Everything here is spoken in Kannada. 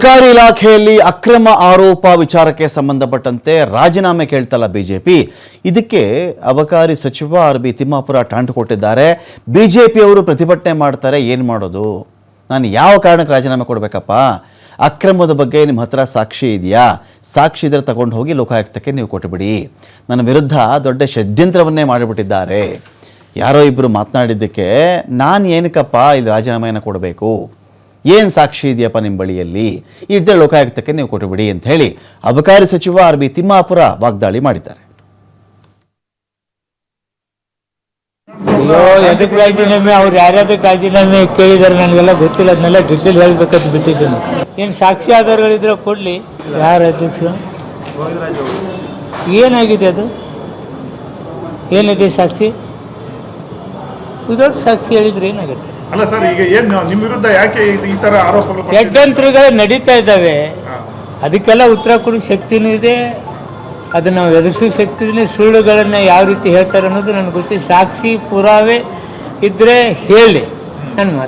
ಅಬಕಾರಿ ಇಲಾಖೆಯಲ್ಲಿ ಅಕ್ರಮ ಆರೋಪ ವಿಚಾರಕ್ಕೆ ಸಂಬಂಧಪಟ್ಟಂತೆ ರಾಜೀನಾಮೆ ಕೇಳ್ತಲ್ಲ ಬಿಜೆಪಿ. ಇದಕ್ಕೆ ಅಬಕಾರಿ ಸಚಿವ ಆರ್.ಬಿ. ತಿಮ್ಮಾಪುರ ಟಾಂಟು ಕೊಟ್ಟಿದ್ದಾರೆ. ಬಿಜೆಪಿಯವರು ಪ್ರತಿಭಟನೆ ಮಾಡ್ತಾರೆ, ಏನು ಮಾಡೋದು? ನಾನು ಯಾವ ಕಾರಣಕ್ಕೆ ರಾಜೀನಾಮೆ ಕೊಡಬೇಕಪ್ಪ? ಅಕ್ರಮದ ಬಗ್ಗೆ ನಿಮ್ಮ ಹತ್ರ ಸಾಕ್ಷಿ ಇದೆಯಾ? ಸಾಕ್ಷಿ ಇದ್ರೆ ತಗೊಂಡು ಹೋಗಿ ಲೋಕಾಯುಕ್ತಕ್ಕೆ ನೀವು ಕೊಟ್ಟುಬಿಡಿ. ನನ್ನ ವಿರುದ್ಧ ದೊಡ್ಡ ಷಡ್ಯಂತ್ರವನ್ನೇ ಮಾಡಿಬಿಟ್ಟಿದ್ದಾರೆ. ಯಾರೋ ಇಬ್ಬರು ಮಾತನಾಡಿದ್ದಕ್ಕೆ ನಾನು ಏನಕ್ಕಪ್ಪ ಇಲ್ಲಿ ರಾಜೀನಾಮೆಯನ್ನು ಕೊಡಬೇಕು? ಏನು ಸಾಕ್ಷಿ ಇದೆಯಪ್ಪ ನಿಮ್ಮ ಬಳಿಯಲ್ಲಿ? ಇದ್ದರೆ ಲೋಕಾಯುಕ್ತಕ್ಕೆ ನೀವು ಕೊಟ್ಟುಬಿಡಿ ಅಂತ ಹೇಳಿ ಅಬಕಾರಿ ಸಚಿವ ಆರ್.ಬಿ. ತಿಮ್ಮಾಪುರ ವಾಗ್ದಾಳಿ ಮಾಡಿದ್ದಾರೆ. ಅಯ್ಯೋ, ಎದಕ್ಕೆ ರಾಜೀನಾಮೆ? ಅವ್ರು ಯಾರ್ಯಾದಕ್ಕೆ ರಾಜೀನಾಮೆ ಕೇಳಿದಾರೆ ನನಗೆಲ್ಲ ಗೊತ್ತಿಲ್ಲ. ಅದನ್ನೆಲ್ಲ ಡಿಟೇಲ್ ಹೇಳ್ಬೇಕಂತ ಬಿಟ್ಟಿದ್ದೀನಿ. ಏನು ಸಾಕ್ಷಿ ಆಧಾರಗಳಿದ್ರೆ ಕೊಡಲಿ. ಯಾರ ಅಧ್ಯಕ್ಷರು? ಏನಾಗಿದೆ ಅದು? ಏನಿದೆ ಸಾಕ್ಷಿ? ವಿದೌಟ್ ಸಾಕ್ಷಿ ಹೇಳಿದ್ರೆ ಏನಾಗುತ್ತೆ? ಅಲ್ಲ ಸರ್, ಈಗ ಏನು ನಿಮ್ಮ ವಿರುದ್ಧ ಯಾಕೆ ಈ ತರ ಆರೋಪಗಳು? ಷಡ್ಯಂತ್ರಗಳು ನಡೀತಾ ಇದ್ದಾವೆ. ಅದಕ್ಕೆಲ್ಲ ಉತ್ತರ ಕೊಡೋ ಶಕ್ತಿನೂ ಇದೆ, ಅದನ್ನು ನಾವು ಎದುರಿಸೋ ಶಕ್ತಿ ಇದೆ. ಸುಳ್ಳುಗಳನ್ನು ಯಾವ ರೀತಿ ಹೇಳ್ತಾರೆ ಅನ್ನೋದು ನನಗೆ ಗೊತ್ತಿಲ್ಲ. ಸಾಕ್ಷಿ ಪುರಾವೆ ಇದ್ದರೆ ಹೇಳಿ, ನನ್ನ ಮಾತು.